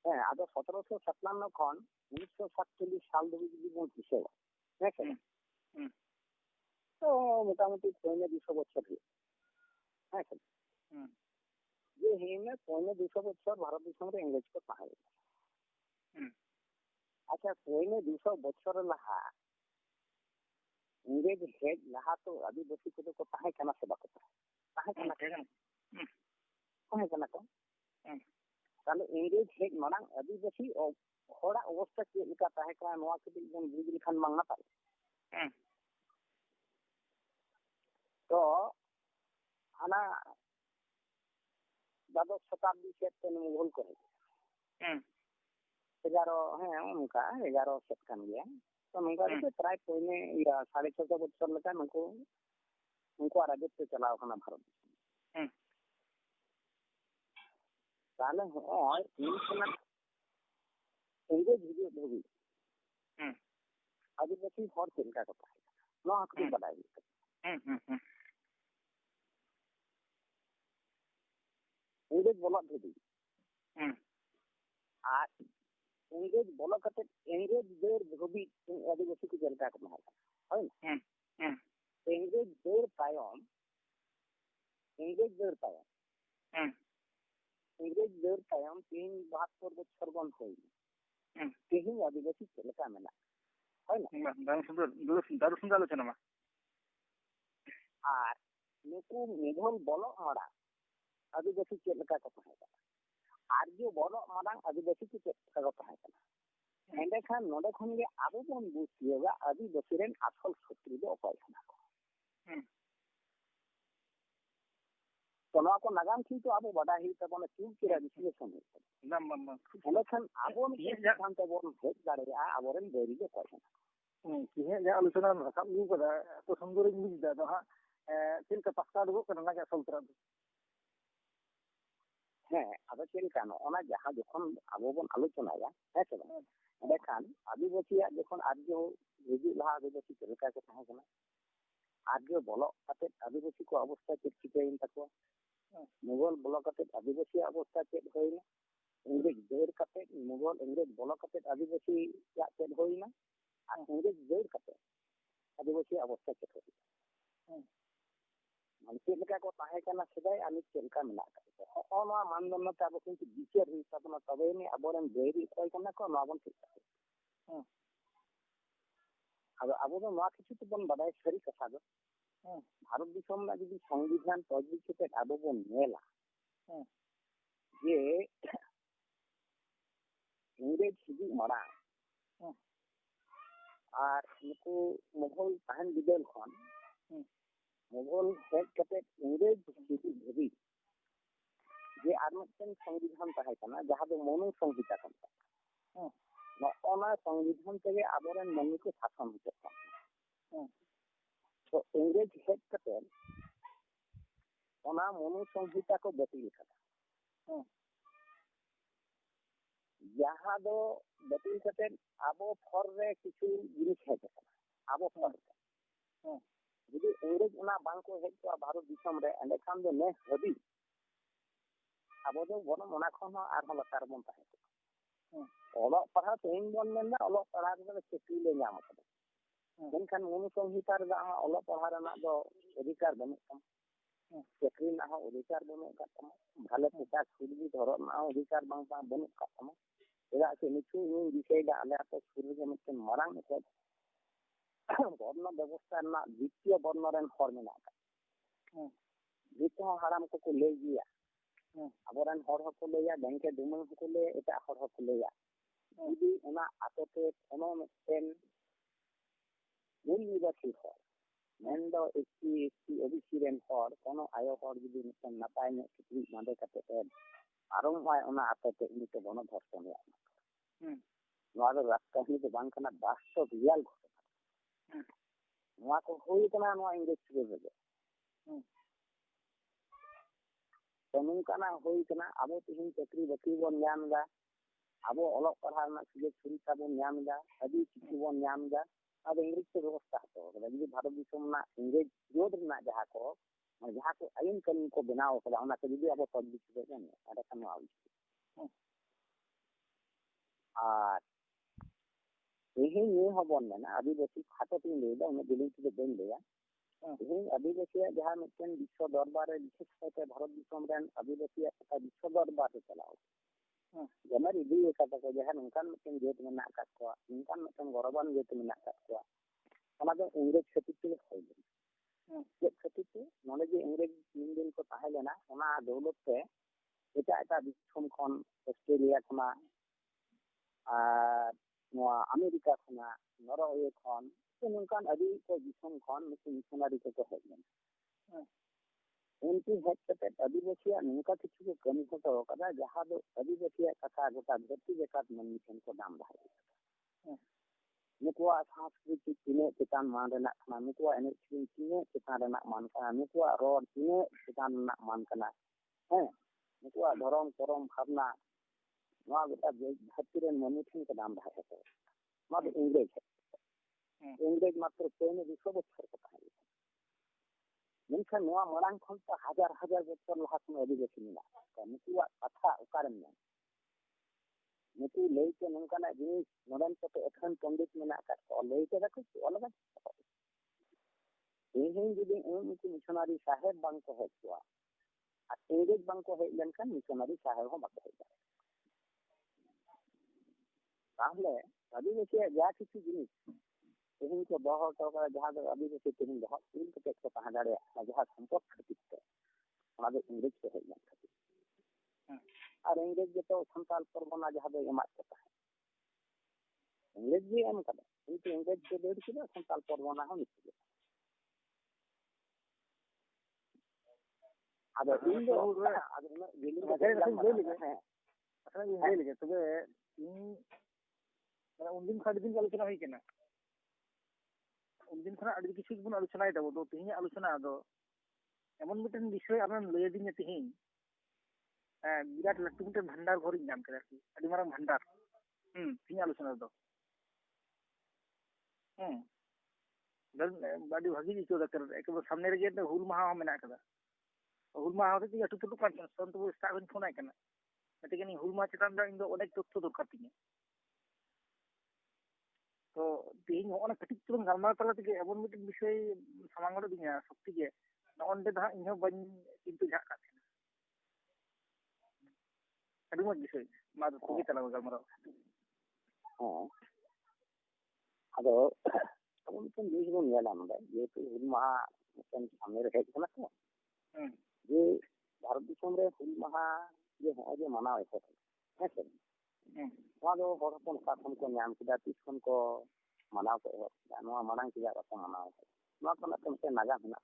ᱦᱮᱸ ᱟᱫᱚ 1757 ᱠᱷᱚᱱ 1947 ᱥᱟᱞ ᱫᱷᱟᱹᱵᱤᱡ ᱡᱩᱫᱤ ᱵᱚᱱ ᱦᱤᱥᱟᱹᱵᱟ ᱦᱮᱸᱥᱮ ᱛᱚ মোটামুটি 200 বছর হয়েছে হ্যাঁ যে হেনে 200 বছর ভারত দিশম রে ইংরেজ কো তাহে আচ্ছা 200 বছর লাহা ইংরেজ হেড লাহা তো আদিবাসী কো তো তাহে কানা সে বাকো তাহে কানা তাহে কানা কো তাহলে ইংরেজ হেড মারাং আদিবাসী ও হড়া অবস্থা কি লেখা তাহে কানা নোয়া কতি বন বুঝ লিখান মাং না পারে তো আনা দ্বাদশ শতাব্দী সেট মুঘল করে 11 হ্যাঁ উনকা 11 সেট কান গিয়া তো নঙ্কা তে প্রায় পয়নে 650 বছর লেখা নকো উनको রাজত্ব চালাও খানা ভারত তাহলে হয় ইংরেজ ভিডিও ধবি আদিবাসী হর চিন্তা কথা নোয়া কতি বাড়াই ইংরেজ বলক ধবি আর ইংরেজ বলক কাতে ইংরেজদের ধবি আদিবাসী কো চিন্তা করতে হয় হয় ইংরেজদের তায়ম ইংরেজদের তায়ম 372 বছর বন হই তেহি আদিবাসী চিন্তা মেলা হয় না দারু সুন্দর আলোচনা মা আর নুকু মুঘল বলক মারা আদিবাসী চিন্তা করতে হয় আর যে বলক মারা আদিবাসী চিন্তা করতে হয় এন্ড খান নডে খন গে আবো বন বুঝিয়েগা আদিবাসী রেন আসল শত্রু দো অকয় খানা तो को नागाम थी तो अब बड़ा ही तब ने चूक के विश्लेषण नाम इलेक्शन अब हम तो बोल हेड दाड़े आबोरन बेरी के क्वेश्चन कि है जा आलोचना रखा नु कदा तो सुंदर बुझ दा तो हा तिल का पक्का दो करना ना सल्तरा है अब तिल का नो ओना जहां जखन अब बोन आलोचना या है से देखान आदिवासी जखन आर्य हिजु लहा आदिवासी चलका के थाहे कना आर्य बोलो कते आदिवासी को अवस्था चिकिन तको मुगल ब्लॉक कते आदिवासी अवस्था चेक होइना इंग्रेज देर कते मुगल इंग्रेज ब्लॉक कते आदिवासी या चेक होइना आ इंग्रेज देर कते आदिवासी अवस्था चेक होइना मान चेक लेका को ताहे कना सदाय आनी चेलका मिला का ओना मानदंड ता अब किंतु विचार हि तबना तबे नि अबरन देरी कोई कना को नाबन ठीक अब अब तो मा किछु तो बन बडाय सरी कथा दो भारत दिसम ना जदि संविधान पद्धति आबो बन नेला जे इंग्रेज हिजु मरा और नुकु मुगल ताहन बिदल खन मुगल हेड कते इंग्रेज हिजु धबी जे आर मतेन संविधान ताहे कना जहां दो मनु संहिता कना नोना संविधान तेगे आबोरन मनु को शासन होते तो इंग्रेज हेड कते ओना मनु संहिता को बतिल कदा जहां दो बतिल कते आबो फर रे किछु जिनिस है आबो फर यदि इंग्रेज ओना बांग को हेड तो भारत दिसम रे एंड खान दो ने हबी आबो दो बन ओना खन आर हम लतार बन ताहे ओलो पढ़ा तेन बन मेना ओलो पढ़ा रे चेकी ले नाम कदा मेनखान मनु संहिता रे ओलो पढ़ा रेना दो अधिकार बनु तम चेकी ना हो अधिकार बनु का तम भाले पोता सुरगी धरो ना अधिकार बांग बा बनु का तम एदा से निचु इन विषय दा आले तो सुरगी मिटे मरांग को वर्ण व्यवस्था ना द्वितीय वर्ण रेन हर मेना का द्वितीय हराम को ले गया अबरन हर को लेया बैंक के दुमन को ले एटा हर को लेया यदि ओना आतोते कोनो मेन यूनिवर्सिटी हर मेन दो एससी ओबीसी रेन हर कोनो आयो हर यदि मिटन नापाय ने किछि मांदे कते आरम आय ओना आतोते इनिते बन धर्षण या नोआ दो राजकाहनी दो बांग कना वास्तव रियल घटना नोआ को होई कना नोआ इंग्लिश रे तनुकाना होई कना आबो तिहिन चक्री बकरी बन न्यामदा आबो अलग पढ़ा ना सुयोग सुविधा बन न्यामदा अभी किछु बन न्यामदा अब इंग्लिश के व्यवस्था तो यदि भारत दिसम ना इंग्लिश विरोध ना जहा को जहाँ को आईन कानून को बनाव कदा जुदी अब पब्लिक एंडखान और तेहन बन मेना आदिवासी खातो तीन लैदा उन्हें दिल्ली से बन लिया तेहन आदिवासी जहाँ मिट्टन विश्व दरबार विशेष भारत दिसम आदिवासी विश्व दरबार चलाओ जमर इदी को जहाँ नौकान मिट्टन जेत में नौकान मिट्टन गौरवान जेत में इंग्रेज खातिर ते चेक खातिर नोड़े इंग्रेज 3 दिन को तहे लेना दौलत पे एटा दिसम खन ऑस्ट्रेलिया खना अमेरिका खना नॉर्वे खन तो नौकान अभी को दिसम खन मिशनरी को हेज लेना उनकी हेज आदिवासी नौका किछु को कमी होतो कदा जहाँ दो आदिवासी कथा गोटा धरती जकात मन मिशन को दाम रहा नुकुआ सांस्कृतिक तीने चितान मान रेना खाना नुकुआ एने तीने चितान रेना मान खाना नुकुआ रोड तीने चितान रेना मान खाना हैं नुकुआ धर्म करम भावना नवा गोटा धरती रेन मनुष्य के दाम रहा है नवा इंग्रेज है इंग्रेज मात्र पेन 200 बछर को ताहे मेनखान नवा मरांग खन तो हजार हजार बछर लहा खन आदिवासी मेना नुकुआ कथा उकारम में नुकु लैते नौकाना जिनिस नोडन को एखन पंडित मेना को लैते रखो अलग तेहन जुदी उनको मिशनरी साहेब बांग को हेज को इंग्रेज बांग को हेज लेनखान मिशनरी साहेब हो बाको हेज ताहले आदिवासी जहाँ किसी जिनिस तेहन को दो तो जहाँ दो आदिवासी तेहन दो तीन को तहां दाड़े जहाँ संपर्क खातिर इंग्रेज को हेज लेन खातिर और इंग्रेज जो संताल परगना जहाँ एमा इंग्रेज भी एम कदा किंतु इंग्रेज के डेढ़ किलो संताल परगना हो मिले आदो इन दो आदो गेलिंग लगे तबे इन उन दिन खा दिन आलोचना हुई केना उन दिन खना अड़ी किछु बन आलोचना दो तो तिहिं आलोचना दो एमन मिटन विषय आमन लय दिन तिहिं विराट लट्टू मिटन भंडार घर नाम के अड़ी मारंग भंडार तिहिं आलोचना दो बड़ी भागी इको दकर एक सामने रे हुल माहा मेना कदा हुल माहा होते अटू टुटू कान संत वो स्टाफ इन फोन आय कना मेटेकनी हुल माहा चितान दा इन दो अनेक तथ्य दरकार तिने तो तिहिं होना कटिक तुम गलमा तला तके एमन मिटन विषय सामांगड़ दिया शक्ति के नोंडे दा इन बन किंतु जा का अड़ी मत विषय मा दो कोगे चला गलमा हां आदो अब मिटन देश बन नेला नंदे ये तो हुल माहा मिटन सामने रे हेज कना तो जे भारत दिसम रे हुल माहा ये हो जे मनाव है हेसे वादो हरपन साथन को नाम किदा तिसखन को मनाव को नवा मनांग किदा को मनाव नवा को ना तो नागा हना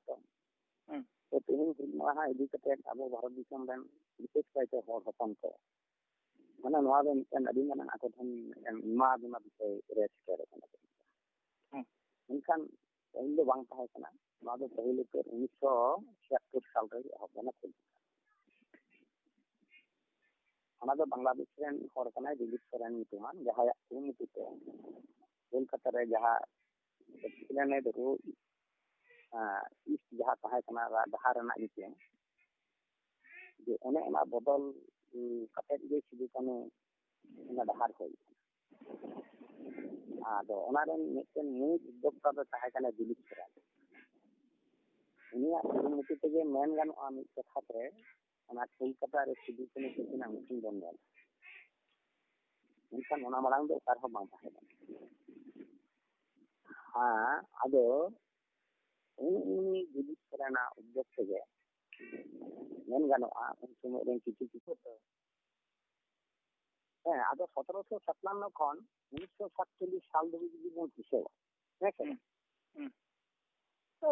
तो तेहन हुल माहा इदी कते अब भारत दिसम रेन विशेष कायते हर हपन को माने नवा दो मिटन अडी माना आको धन मा बिमा विषय रेस करे कना इनखान पहले दो बांग ताहे कना नवा दो पहले के 1976 साल रे हबना खुल अना दो बांग्लादेश रेन हर कना दिलीप सोरेन मितुमान जहां उमितिते कोलकाता रे जहां ने दो ईस्ट जहां ताहे कना डहार ना निते जे ओने एना बदल कते जे सिदु कने एना डहार होई आदो ओना रेन मिटन मूल उद्योक्ता दो ताहे कना दिलीप सोरेन उनिया उमिति तेगे मेन गानो आमी कथा रे ओना कोलकाता रे सिदु कने किना मिटिंग बन गया इनका ओना मांग दो कार हो बांग ताहे हां आदो उनी दिलीप सोरेन उद्योग तेगे मेन गानो उन समय रेन किछु तो आदो 1757 खन 1947 साल धरि जुदी बन हिसाब है तो